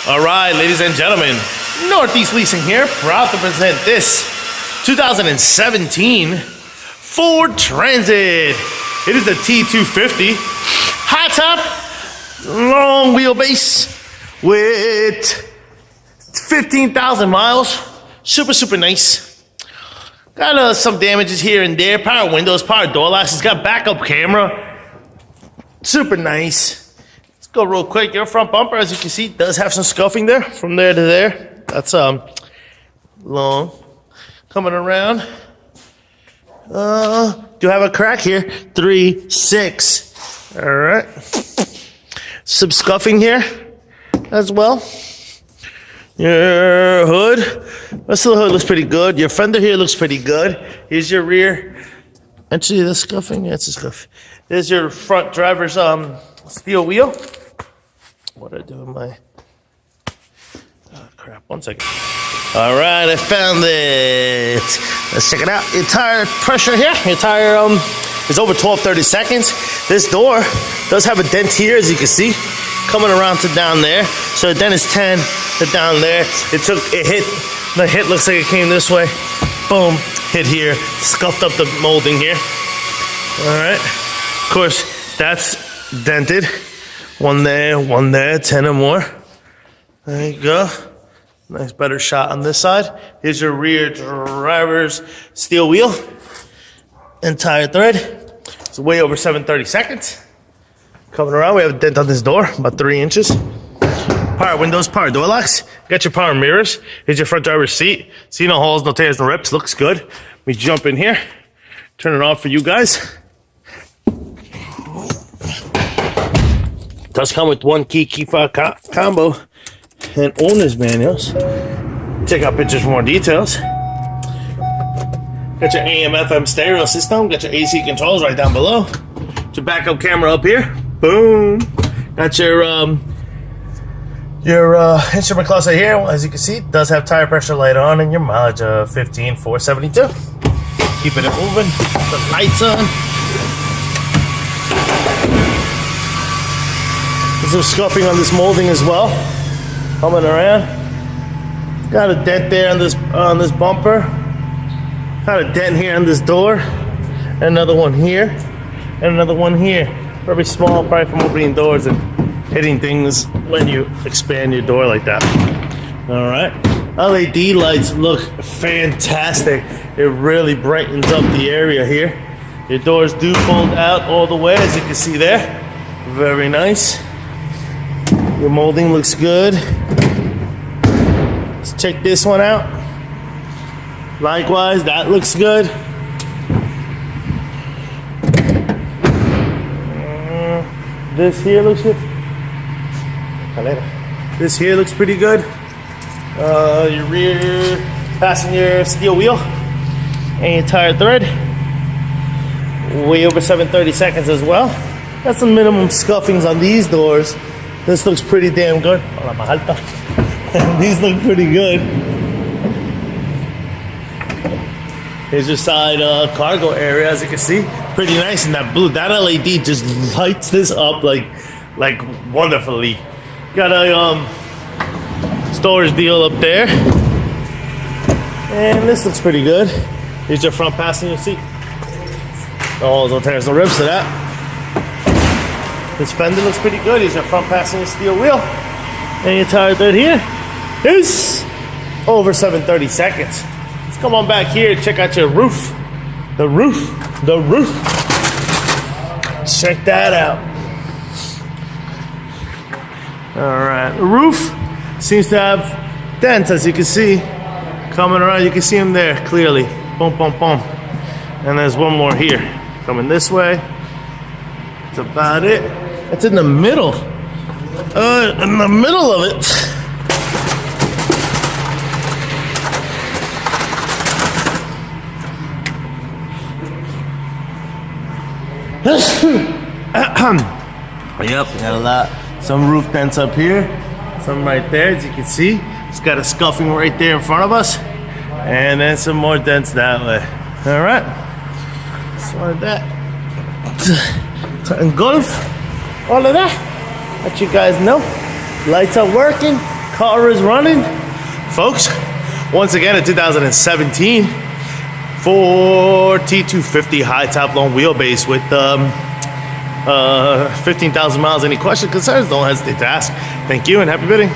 All right, ladies and gentlemen, Northeast Leasing here, proud to present this 2017 Ford Transit. It is the T250, high top, long wheelbase with 15,000 miles. Super nice. Got some damages here and there. Power windows, power door locks. It's got backup camera. Super nice. Let's go real quick. Your front bumper, as you can see, does have some scuffing there, from there to there. That's long. Coming around. Do have a crack here. 3, 6. All right. Some scuffing here as well. Your hood. Rest of the hood looks pretty good. Your fender here looks pretty good. Here's your rear. Actually, the scuffing. Yeah, it's a scuff. There's your front driver's steel wheel. What did I do with my... Oh, crap. 1 second. All right, I found it. Let's check it out. Your tire pressure here. Your tire is over 12-30 seconds. This door does have a dent here, as you can see, coming around to down there. So the dent is 10 to down there. The hit looks like it came this way. Boom, hit here, scuffed up the molding here. All right. Of course, that's dented. One there, 10 or more. There you go. Nice, better shot on this side. Here's your rear driver's steel wheel and tire thread. It's way over 730 seconds. Coming around, we have a dent on this door, about 3 inches. Power windows, power door locks. Got your power mirrors. Here's your front driver's seat. See, no holes, no tears, no rips. Looks good. Let me jump in here. Turn it on for you guys. Does come with 1 key fob combo and owner's manuals. Check out pictures for more details. Got your AM FM stereo system. Got your AC controls right down below. Your backup camera up here. Boom. Got your instrument cluster here. As you can see, it does have tire pressure light on and your mileage of 15,472. Keeping it moving. The lights on. There's some scuffing on this molding as well. Coming around. Got a dent there on this bumper. Got a dent here on this door. Another one here. And another one here. Very small, probably from opening doors and hitting things when you expand your door like that. All right. LED lights look fantastic. It really brightens up the area here. Your doors do fold out all the way, as you can see there. Very nice. Your molding looks good. Let's check this one out. Likewise, that looks good. This here looks good. This here looks pretty good. Your rear passenger steel wheel and your tire thread. Way over 730 seconds as well. Got some minimum scuffings on these doors. This looks pretty damn good. These look pretty good. Here's your side cargo area, as you can see. Pretty nice in that blue. That LED just lights this up like wonderfully. Got a storage deal up there. And this looks pretty good. Here's your front passenger seat. No holes, no tears, no rips to that. This fender looks pretty good. Here's your front passenger steel wheel. And your tire thread here is over 730 seconds. Let's come on back here and check out your roof. The roof. Check that out. All right. The roof seems to have dents, as you can see. Coming around, you can see them there clearly. Boom, boom, boom. And there's one more here. Coming this way. That's about it. It's in the middle. In the middle of it. Yep, got a lot. Some roof dents up here. Some right there, as you can see. It's got a scuffing right there in front of us. And then some more dents that way. All right. So like that. Engulf all of that. Let you guys know. Lights are working. Car is running. Folks, once again, a 2017 Ford T250 high top long wheelbase with 15,000 miles. Any questions, concerns, don't hesitate to ask. Thank you and happy bidding.